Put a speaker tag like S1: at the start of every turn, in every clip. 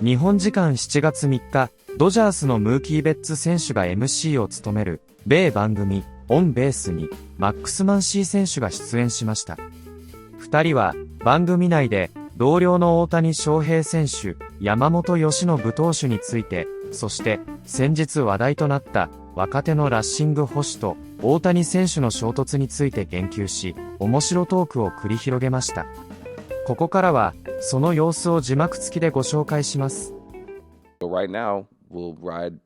S1: 日本時間7月3日、ドジャースのムーキー・ベッツ選手が MC を務める、米番組、オンベースに、マックス・マンシー選手が出演しました。二人は、番組内で、同僚の大谷翔平選手、山本由伸投手について、そして、先日話題となった、若手のラッシング捕手と、大谷選手の衝突について言及し、面白トークを繰り広げました。ここからは、その様子を字幕付きでご紹介します。
S2: Right now, we'll ride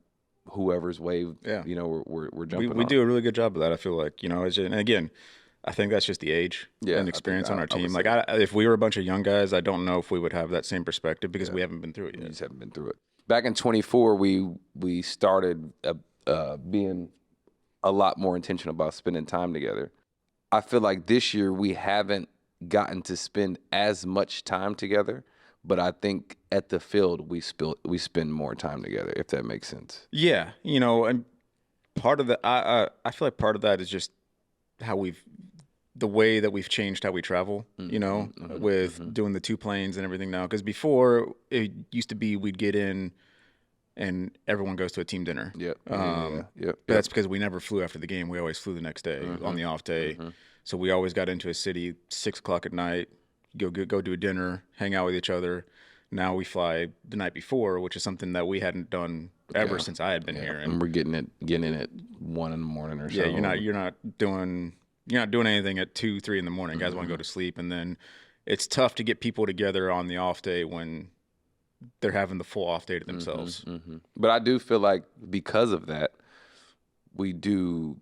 S2: whoever's wave.
S3: Yeah.
S2: You know, we're jumping.
S3: We do a really good job of that. I feel like, you know, and again, I think that's just the age and experience on our team. Like, if we were a bunch of young guys, I don't know if we would have that same perspective because we haven't been through it yet.
S2: We just haven't been through it. Back in 24, we started being a lot more intentional about spending time together. I feel like this year we haven't gotten to spend as much time together, but I think at the field we spend more time together, if that makes sense.
S3: Yeah, you know, and part of the I feel like part of that is just how the way that we've changed how we travel, you know, with doing the two planes and everything now. Because before it used to be we'd get in and everyone goes to a team dinner.
S2: Yep.
S3: But that's because we never flew after the game. We always flew the next day on the off day. So we always got into a city 6 o'clock at night, go do a dinner, hang out with each other. Now we fly the night before, which is something that we hadn't done ever since I had been here.
S2: And we're getting in at 1 in the morning or so.
S3: Yeah, you're not doing anything at 2, 3 in the morning. Guys want to go to sleep, and then it's tough to get people together on the off day when they're having the full off day to themselves.
S2: But I do feel like because of that, we do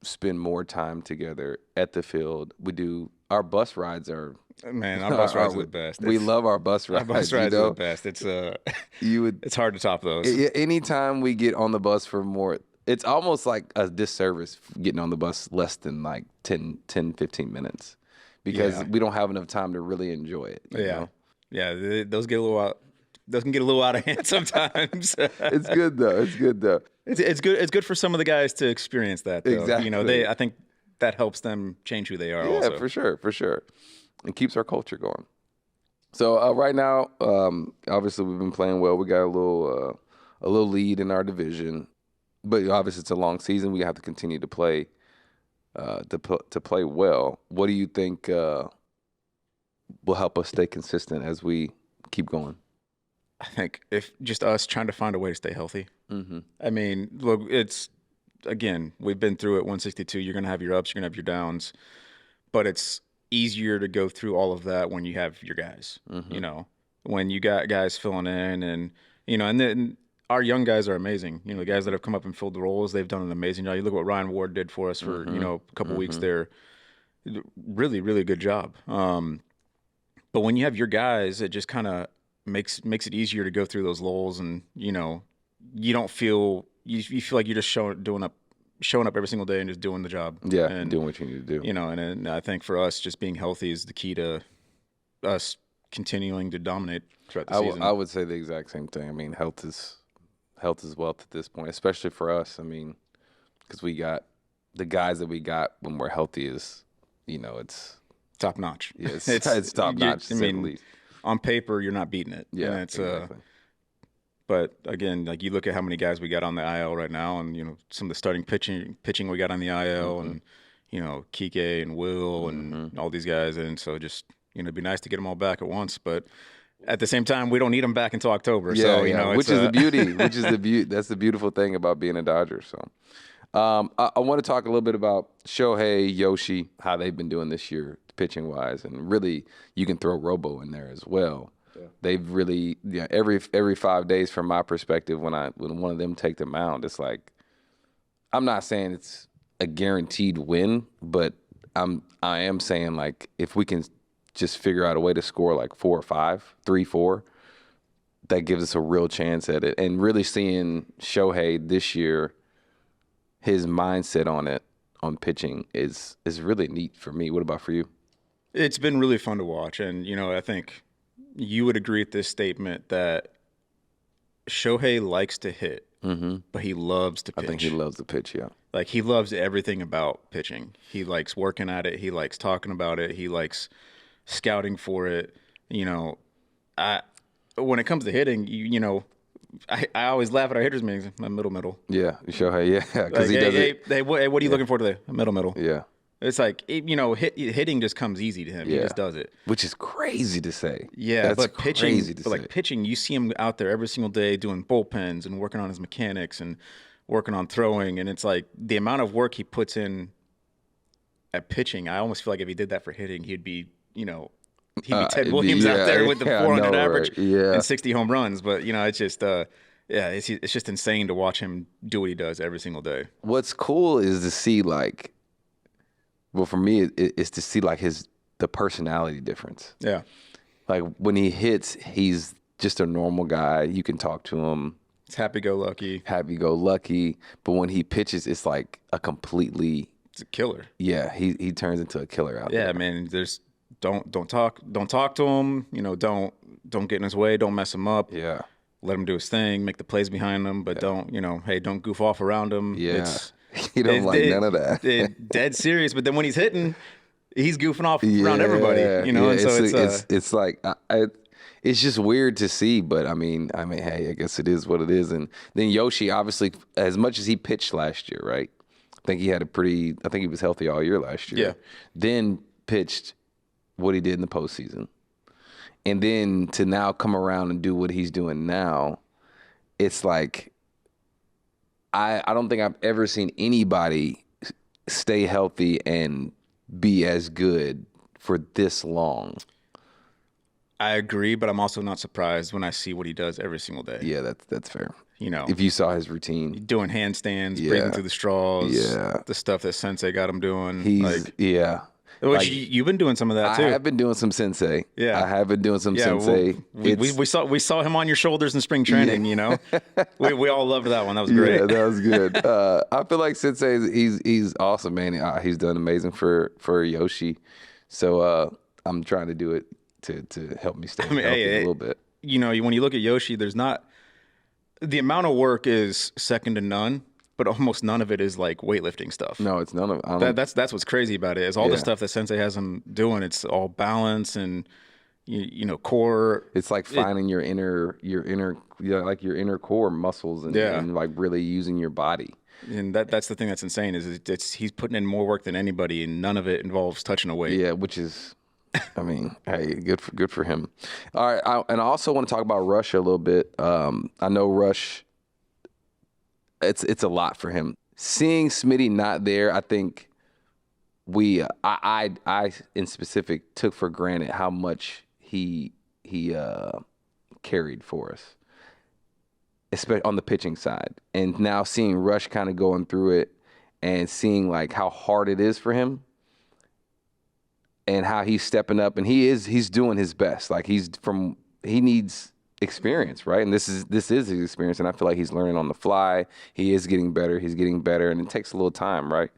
S2: spend more time together at the field. We do. Our bus rides are.
S3: Man, our bus rides are the best.
S2: We love our bus rides.
S3: Our bus rides are the best. It's it's hard to top those.
S2: Anytime we get on the bus for more, it's almost like a disservice getting on the bus less than like 10, 15 minutes because we don't have enough time to really enjoy it. You know?
S3: Yeah, those get a little out. Those can get a little out of hand sometimes.
S2: It's good though. It's good though.
S3: It's good. It's good for some of the guys to experience that. Though.
S2: Exactly.
S3: You know, I think that helps them change who they are.
S2: Yeah,
S3: also.
S2: for sure. It keeps our culture going. So right now, obviously we've been playing well. We got a little lead in our division, but obviously it's a long season. We have to continue to play, to play well. What do you think will help us stay consistent as we keep going?
S3: I think if just us trying to find a way to stay healthy. I mean, look, again, we've been through it. 162. You're gonna have your ups, you're gonna have your downs, but it's easier to go through all of that when you have your guys. You know, when you got guys filling in, and you know, and then our young guys are amazing. You know, the guys that have come up and filled the roles, they've done an amazing job. You look what Ryan Ward did for us for you know a couple weeks there. Really, really good job. But when you have your guys, it just kind of makes it easier to go through those lulls, and you know, you don't feel you feel like you're just showing up every single day and just doing the job.
S2: Yeah,
S3: and
S2: doing what you need to do.
S3: You know, and I think for us, just being healthy is the key to us continuing to dominate throughout the season.
S2: I would say the exact same thing. I mean, health is wealth at this point, especially for us. I mean, because we got the guys that we got when we're healthy is, you know, it's
S3: top notch.
S2: Yeah, it's top notch. I mean,
S3: on paper, you're not beating it.
S2: Yeah,
S3: and it's,
S2: exactly.
S3: But again, like you look at how many guys we got on the IL right now, and you know some of the starting pitching we got on the IL, and you know Kike and Will and all these guys, and so just you know it'd be nice to get them all back at once, but at the same time we don't need them back until October.
S2: Yeah,
S3: so you know,
S2: which is the beauty. That's the beautiful thing about being a Dodger. So I want to talk a little bit about Shohei, Yoshi, how they've been doing this year pitching wise, and really you can throw Robo in there as well. They've really, every 5 days from my perspective, when one of them take the mound, it's like, I'm not saying it's a guaranteed win, but I am saying like if we can just figure out a way to score like 4 or 5, 3, 4, that gives us a real chance at it. And really seeing Shohei this year, his mindset on pitching is really neat for me. What about for you?
S3: It's been really fun to watch, and you know I think you would agree with this statement that Shohei likes to hit, but he loves to pitch.
S2: I think he loves to pitch, yeah.
S3: Like, he loves everything about pitching. He likes working at it. He likes talking about it. He likes scouting for it. You know, when it comes to hitting, you know, I always laugh at our hitters meetings. My middle.
S2: Yeah, Shohei. Yeah, because
S3: Like,
S2: he does it.
S3: Hey, what are you looking for today? Middle.
S2: Yeah.
S3: It's like, you know, hitting just comes easy to him. He just does it.
S2: Which is crazy to say.
S3: Yeah,
S2: That's
S3: but pitching,
S2: crazy to say.
S3: pitching, you see him out there every single day doing bullpens and working on his mechanics and working on throwing. And it's like the amount of work he puts in at pitching, I almost feel like if he did that for hitting, he'd be, you know, he'd be Ted Williams out there with the 400 average and 60 home runs. But, you know, it's just, it's just insane to watch him do what he does every single day.
S2: What's cool is to see, like, well, for me, it's to see, like, the personality difference.
S3: Yeah.
S2: Like, when he hits, he's just a normal guy. You can talk to him.
S3: It's happy-go-lucky.
S2: Happy-go-lucky. But when he pitches, it's like a completely...
S3: It's a killer.
S2: Yeah, he turns into a killer out there.
S3: Yeah, man. There's don't talk to him. You know, don't get in his way. Don't mess him up.
S2: Yeah.
S3: Let him do his thing. Make the plays behind him, but don't, you know, hey, don't goof off around him.
S2: Yeah. He don't like none of that.
S3: Dead serious. But then when he's hitting, he's goofing off around everybody. You know, and so
S2: it's like it's just weird to see. But I mean, hey, I guess it is what it is. And then Yoshi, obviously, as much as he pitched last year, right? I think he was healthy all year last year.
S3: Yeah.
S2: Then pitched what he did in the postseason. And then to now come around and do what he's doing now, it's like I don't think I've ever seen anybody stay healthy and be as good for this long.
S3: I agree, but I'm also not surprised when I see what he does every single day.
S2: Yeah, that's fair.
S3: You know,
S2: if you saw his routine,
S3: doing handstands, breathing through the straws, the stuff that Sensei got him doing. Which you've been doing some of that too.
S2: I have been doing some Sensei.
S3: Yeah,
S2: I have been doing some Sensei.
S3: We saw him on your shoulders in spring training. You know, we all loved that one. That was great.
S2: Yeah, that was good. I feel like Sensei, he's awesome, man. He's done amazing for Yoshi. So I'm trying to do it to help me stay healthy a little bit.
S3: You know, when you look at Yoshi, there's not the amount of work is second to none. But almost none of it is like weightlifting stuff.
S2: No, it's none of it.
S3: That's what's crazy about it. Is all the stuff that Sensei has him doing. It's all balance and you know, core.
S2: It's like finding your inner core muscles and like really using your body.
S3: And that's the thing that's insane is he's putting in more work than anybody, and none of it involves touching a weight.
S2: Yeah, which is, I mean, hey, good for him. All right, and I also want to talk about Rush a little bit. I know Rush. It's a lot for him. Seeing Smitty not there, I think I in specific took for granted how much he carried for us, especially on the pitching side. And now seeing Rush kind of going through it and seeing like how hard it is for him and how he's stepping up, and he's doing his best. Like he needs experience, right? And this is his experience, and I feel like he's learning on the fly. He is getting better. He's getting better, and it takes a little time, right?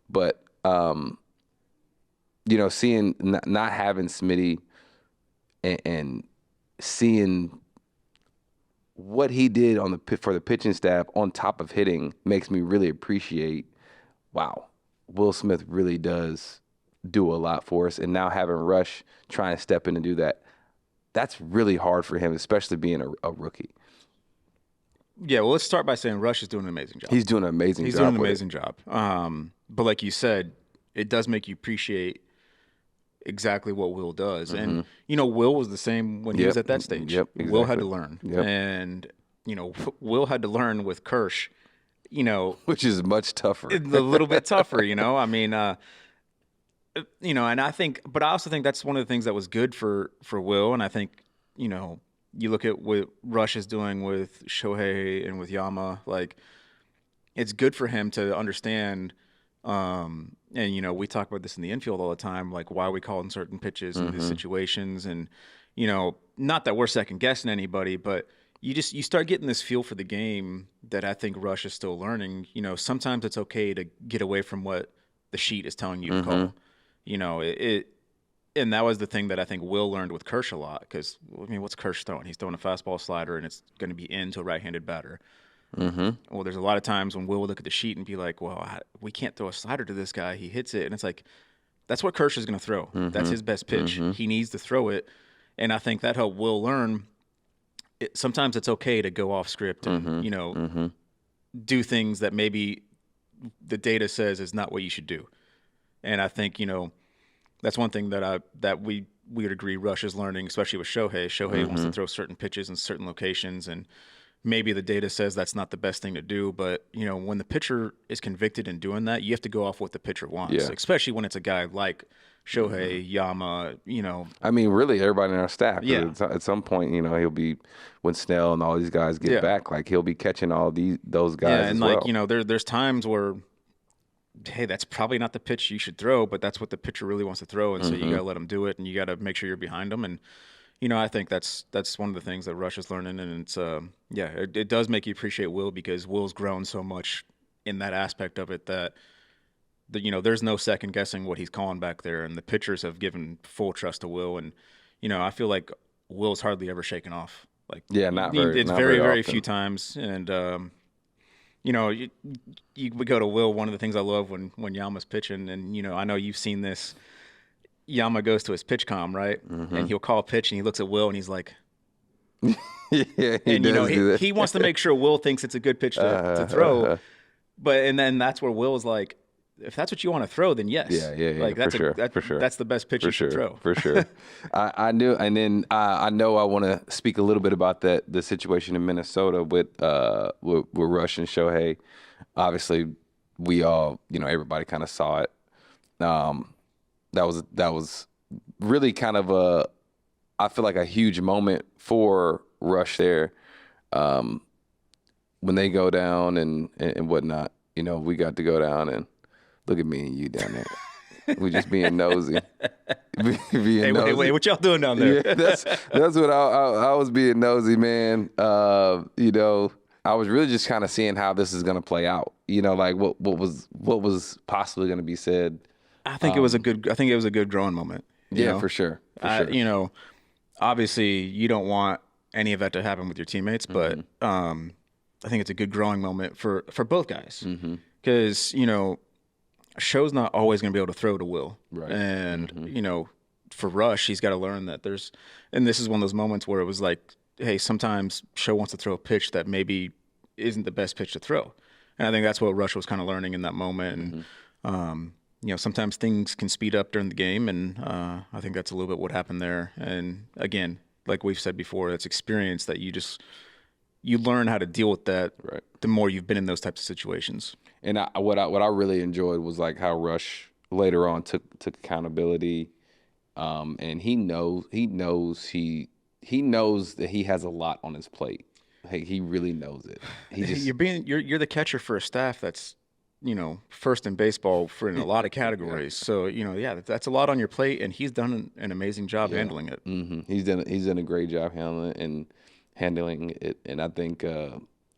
S2: But you know, seeing not having Smitty and seeing what he did for the pitching staff on top of hitting makes me really appreciate. Wow, Will Smith really does do a lot for us, and now having Rush trying to step in and do that. That's really hard for him, especially being a rookie.
S3: Yeah, well, let's start by saying Rush is doing an amazing job.
S2: He's doing an amazing job.
S3: But like you said, it does make you appreciate exactly what Will does. Mm-hmm. And, you know, Will was the same when he was at that stage.
S2: Yep, exactly.
S3: Will had to learn. Yep. And, you know, Will had to learn with Kirsch, you know.
S2: Which is much tougher.
S3: A little bit tougher, you know. I mean, you know, and I also think that's one of the things that was good for Will. And I think, you know, you look at what Rush is doing with Shohei and with Yama, like it's good for him to understand. And, you know, we talk about this in the infield all the time, like why we call in certain pitches in these situations. And, you know, not that we're second guessing anybody, but you start getting this feel for the game that I think Rush is still learning. You know, sometimes it's okay to get away from what the sheet is telling you to call. You know, and that was the thing that I think Will learned with Kirsch a lot. Because, I mean, what's Kirsch throwing? He's throwing a fastball slider, and it's going to be into a right-handed batter. Well, there's a lot of times when Will would look at the sheet and be like, well, we can't throw a slider to this guy. He hits it. And it's like, that's what Kirsch is going to throw. That's his best pitch. He needs to throw it. And I think that helped Will learn sometimes it's okay to go off script and, you know, do things that maybe the data says is not what you should do. And I think, you know, that's one thing that we would agree Rush is learning, especially with Shohei. Shohei wants to throw certain pitches in certain locations, and maybe the data says that's not the best thing to do. But, you know, when the pitcher is convicted in doing that, you have to go off what the pitcher wants, especially when it's a guy like Shohei, Yama, you know.
S2: I mean, really, everybody in our staff.
S3: Yeah.
S2: At some point, you know, he'll be, when Snell and all these guys get back, like, he'll be catching all those guys
S3: Yeah, and
S2: as
S3: like,
S2: well.
S3: you know, there's times where, hey, that's probably not the pitch you should throw, but that's what the pitcher really wants to throw, and so you got to let him do it, and you got to make sure you're behind him. And, you know, I think that's one of the things that Rush is learning, and it's, it does make you appreciate Will, because Will's grown so much in that aspect of it that, you know, there's no second guessing what he's calling back there, and the pitchers have given full trust to Will. And, you know, I feel like Will's hardly ever shaken off. Like,
S2: not very.
S3: It's
S2: not
S3: very, very
S2: often.
S3: few times. And, you know, we go to Will. One of the things I love when Yama's pitching, and, you know, I know you've seen this. Yama goes to his pitch comm, right? And he'll call a pitch, and he looks at Will, and he's like,
S2: Yeah,
S3: and, you know, he wants to make sure Will thinks it's a good pitch to throw. But, and then that's where Will's like, if that's what you want to throw, then yes.
S2: Yeah.
S3: Like, that's
S2: for sure.
S3: That's the best pitch you should throw.
S2: For sure. I knew, and then I know I want to speak a little bit about the situation in Minnesota with Rush and Shohei. Obviously, we all, you know, everybody kind of saw it. That was really kind of I feel like a huge moment for Rush there. When they go down and whatnot, you know, we got to go down and look at me and you down there. We just being nosy.
S3: Hey, wait, what y'all doing down there?
S2: Yeah, that's what I was being nosy, man. You know, I was really just kind of seeing how this is going to play out. You know, like what was possibly going to be said.
S3: I think it was a good growing moment. You know?
S2: For sure.
S3: You know, obviously you don't want any of that to happen with your teammates, but I think it's a good growing moment for both guys, because you know, Show's not always going to be able to throw to Will,
S2: right?
S3: And you know, for Rush, he's got to learn that and this is one of those moments where it was like, hey, sometimes Show wants to throw a pitch that maybe isn't the best pitch to throw, and I think that's what Rush was kind of learning in that moment. And you know, sometimes things can speed up during the game, and I think that's a little bit what happened there. And again, like we've said before, that's experience that you learn how to deal with that.
S2: Right.
S3: The more you've been in those types of situations.
S2: And what I really enjoyed was like how Rush later on took accountability, and he knows that he has a lot on his plate. Hey, he really knows it.
S3: You're the catcher for a staff that's, you know, first in baseball in a lot of categories. So, you know, that's a lot on your plate, and he's done an amazing job handling it.
S2: He's done a great job handling it, and I think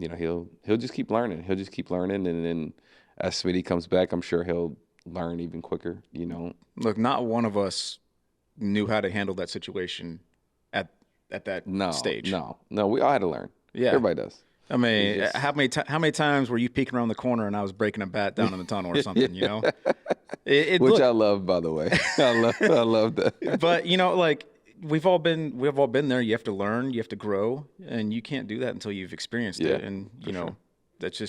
S2: you know, he'll just keep learning. He'll just keep learning, and then as Smitty comes back, I'm sure he'll learn even quicker. You know,
S3: look, not one of us knew how to handle that situation at that stage.
S2: No, we all had to learn. Yeah, everybody does.
S3: I mean, how many times were you peeking around the corner and I was breaking a bat down in the tunnel or something? You know,
S2: which I love, by the way. I love that.
S3: But you know, like we've all been there. You have to learn, you have to grow, and you can't do that until you've experienced it. And you know, that's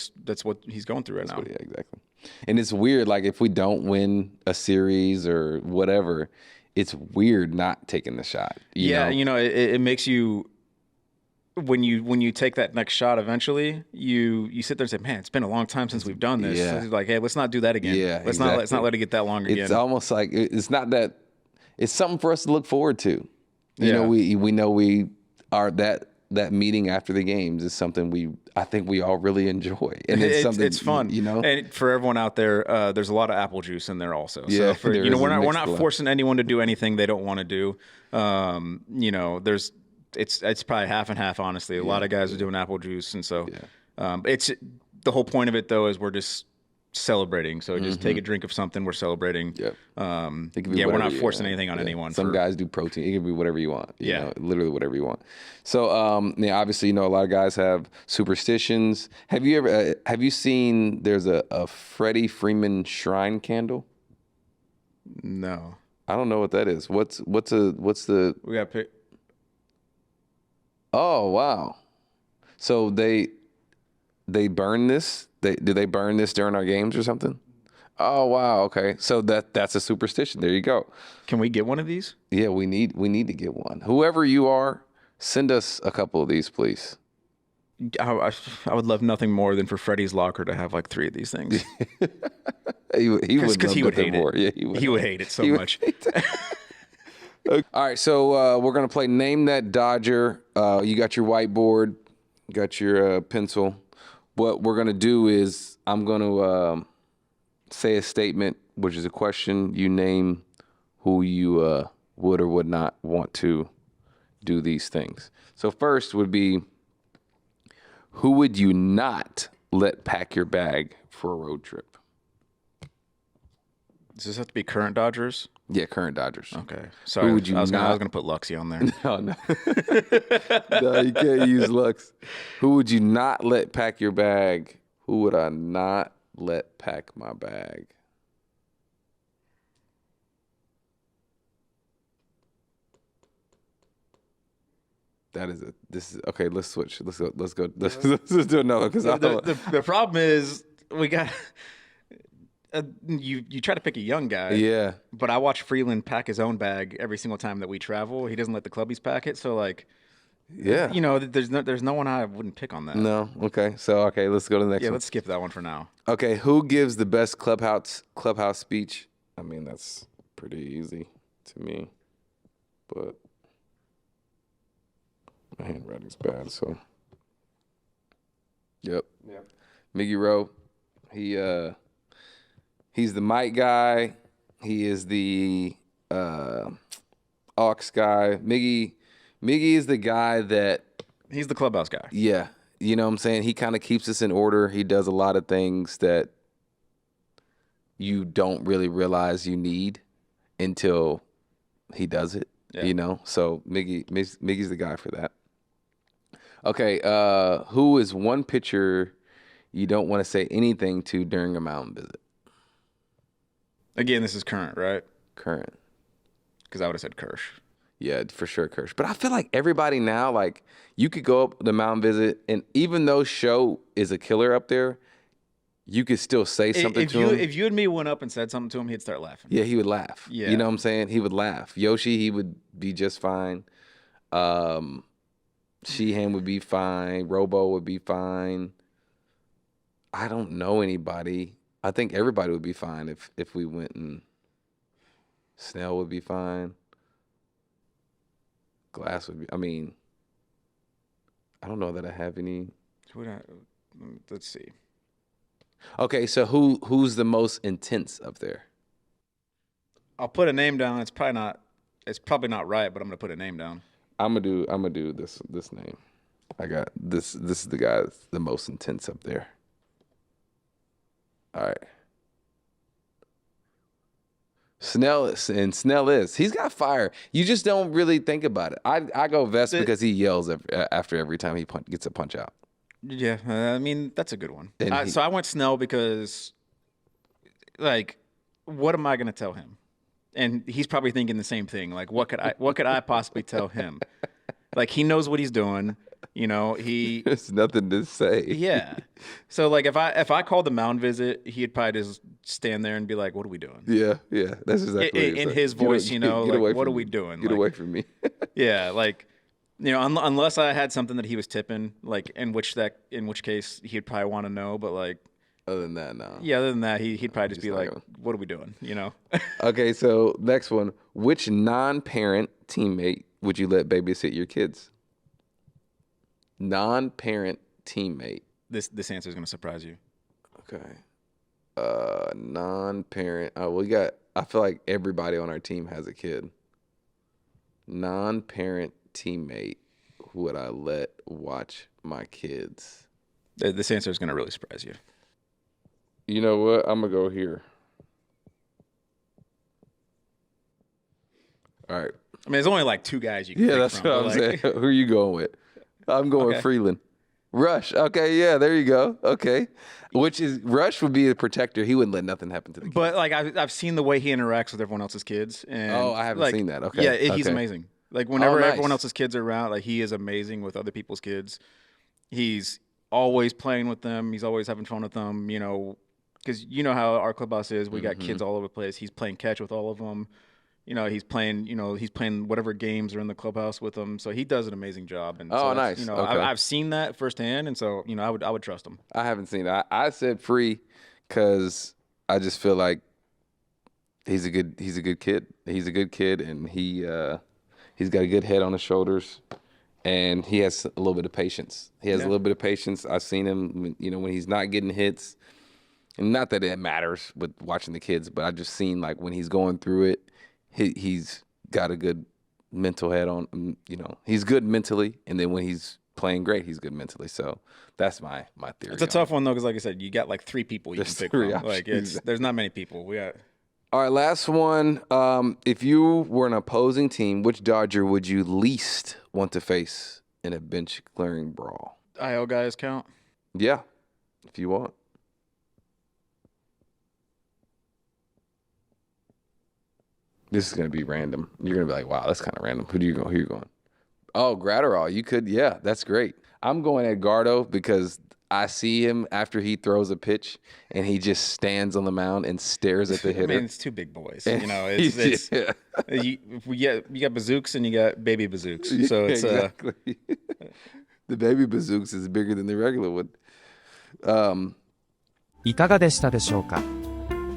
S3: what he's going through right now.
S2: Yeah, exactly. And it's weird. Like if we don't win a series or whatever, it's weird not taking the shot. You know?
S3: You know, it makes you. When you take that next shot, eventually you sit there and say, "Man, it's been a long time since we've done this."
S2: Yeah.
S3: It's like, hey, let's not do that again.
S2: Yeah,
S3: let's not let it get that long again.
S2: It's almost like it's not that. It's something for us to look forward to. You know, we know we are that meeting after the games is something I think we all really enjoy, and it's
S3: fun.
S2: You know,
S3: and for everyone out there, there's a lot of apple juice in there also.
S2: Yeah,
S3: so you know, we're not forcing anyone to do anything they don't want to do. You know, it's probably half and half, honestly. A lot of guys are doing apple juice, and so it's the whole point of it though is we're just celebrating. So just take a drink of something. We're celebrating.
S2: Yep.
S3: We're not forcing anything on anyone.
S2: Some guys do protein. It can be whatever you want. You know, literally whatever you want. So obviously, you know, a lot of guys have superstitions. Have you seen? There's a Freddie Freeman shrine candle.
S3: No,
S2: I don't know what that is. What's the?
S3: We got pick.
S2: Oh wow. So they burn this? Do they burn this during our games or something? Oh wow, okay. So that's a superstition. There you go.
S3: Can we get one of these?
S2: Yeah, we need to get one. Whoever you are, send us a couple of these, please.
S3: I would love nothing more than for Freddie's locker to have like 3 of these things.
S2: He would
S3: Because he would hate
S2: more.
S3: it.
S2: Yeah,
S3: He would hate it so much.
S2: Okay. All right, so we're gonna play Name That Dodger. You got your whiteboard, got your pencil. What we're gonna do is I'm gonna say a statement, which is a question. You name who you would or would not want to do these things. So first would be, who would you not let pack your bag for a road trip?
S3: Does this have to be current Dodgers?
S2: Yeah, current Dodgers.
S3: Okay. Sorry,
S2: Who would you
S3: I was
S2: not?
S3: going to put Luxie on there.
S2: No. No, you can't use Lux. Who would you not let pack your bag? Who would I not let pack my bag? This is okay. Let's switch. Let's go. Let's just do another because
S3: The problem is we got you try to pick a young guy.
S2: yeah.
S3: But I watch Freeland pack his own bag every single time that we travel. He doesn't let the clubbies pack it. So like,
S2: Yeah.
S3: you know, there's no one I wouldn't pick on that.
S2: No. Okay. So let's go to the next
S3: Yeah,
S2: one.
S3: let's skip that one for now.
S2: Okay, who gives the best clubhouse speech? I mean, that's pretty easy to me, but my handwriting's bad, so. Yep. Miggy Rowe, he's the mic guy. He is the aux guy. Miggy is the guy that,
S3: He's the clubhouse guy.
S2: yeah, you know what I'm saying? He kind of keeps us in order. He does a lot of things that you don't really realize you need until he does it, you know? So Miggy's the guy for that. Okay, who is one pitcher you don't want to say anything to during a mountain visit?
S3: Again, this is current, right?
S2: Current.
S3: Because I would have said Kirsch.
S2: Yeah, for sure, Kirsch. But I feel like everybody now, like, you could go up the mountain visit, and even though Show is a killer up there, you could still say something to him.
S3: If you and me went up and said something to him, he'd start laughing.
S2: Yeah, he would laugh.
S3: Yeah.
S2: You know what I'm saying? He would laugh. Yoshi, he would be just fine. Sheehan would be fine. Robo would be fine. I don't know anybody. I think everybody would be fine if we went, and Snell would be fine. Glass would be, I mean, I don't know that I have any.
S3: Let's see.
S2: Okay, so who's the most intense up there?
S3: I'll put a name down. It's probably not right, but I'm gonna put a name down.
S2: I'm gonna do this name. I got this. This is the guy that's the most intense up there. All right. Snell is. He's got fire. You just don't really think about it. I go Vest because he yells after every time he gets a punch out.
S3: Yeah, I mean that's a good one.
S2: And
S3: So I went Snell because, like, what am I gonna tell him? And he's probably thinking the same thing. Like, what could I possibly tell him? Like, he knows what he's doing. You know,
S2: There's nothing to say.
S3: Yeah. So like, if I called the mound visit, he'd probably just stand there and be like, "What are we doing?"
S2: Yeah. That's exactly
S3: in his voice. Get like, "What are we doing?"
S2: Get away from me.
S3: Yeah, like, you know, unless I had something that he was tipping, like in which case he'd probably want to know. But like,
S2: other than that, no.
S3: Yeah, other than that, he'd probably just be like,
S2: gonna...
S3: "What are we doing?" You know.
S2: Okay, so next one: which non-parent teammate would you let babysit your kids? Non-parent teammate.
S3: This answer is going to surprise you.
S2: Okay. Non-parent. I feel like everybody on our team has a kid. Non-parent teammate. Who would I let watch my kids?
S3: This answer is going to really surprise you.
S2: You know what? I'm going to go here. All right.
S3: I mean, there's only like 2 guys you can pick
S2: that's
S3: from,
S2: what I'm saying. Who are you going with? I'm going Freeland. Rush. Okay, yeah, there you go. Okay. Rush would be a protector. He wouldn't let nothing happen to the kid.
S3: But like I've seen the way he interacts with everyone else's kids. And
S2: I haven't seen that. Okay.
S3: Yeah, he's amazing. Like whenever
S2: nice.
S3: everyone else's kids are around, like he is amazing with other people's kids. He's always playing with them. He's always having fun with them. You know, because you know how our clubhouse is. We got kids all over the place. He's playing catch with all of them. You know, he's playing whatever games are in the clubhouse with them. So he does an amazing job. And so
S2: nice.
S3: You know,
S2: Okay.
S3: I've seen that firsthand, and so you know, I would trust him.
S2: I haven't seen it. I said free because I just feel like he's a good kid. He's a good kid, and he's got a good head on his shoulders, and he has a little bit of patience. He has a little bit of patience. I've seen him, you know, when he's not getting hits, and not that it matters with watching the kids, but I just seen like when he's going through it, he's got a good mental head on. You know, he's good mentally, and then when he's playing great, he's good mentally. So that's my theory.
S3: It's a tough one though, because like I said, you got like 3 people you can pick from.
S2: Options.
S3: Like there's not many people. We got.
S2: All right, last one. If you were an opposing team, which Dodger would you least want to face in a bench clearing brawl?
S3: IL guys count?
S2: Yeah, if you want. This is going to be random. You're going to be like, wow, that's kind of random. Who are you going? Oh, Gratterall. You could, yeah, that's great. I'm going Edgardo because I see him after he throws a pitch and he just stands on the mound and stares at the hitter.
S3: I mean, it's 2 big boys. You know, it's you got bazooks and you got baby bazooks. So it's
S2: exactly. The baby bazooks is bigger than the regular one.
S1: いかがでしたでしょうか。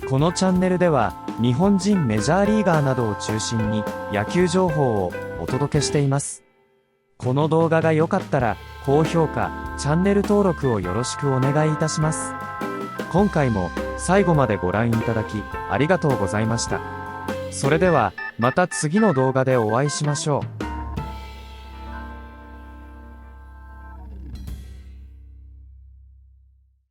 S1: このチャンネルでは日本人メジャーリーガーなどを中心に野球情報をお届けしています。この動画が良かったら高評価、チャンネル登録をよろしくお願いいたします。今回も最後までご覧いただきありがとうございました。それではまた次の動画でお会いしましょう。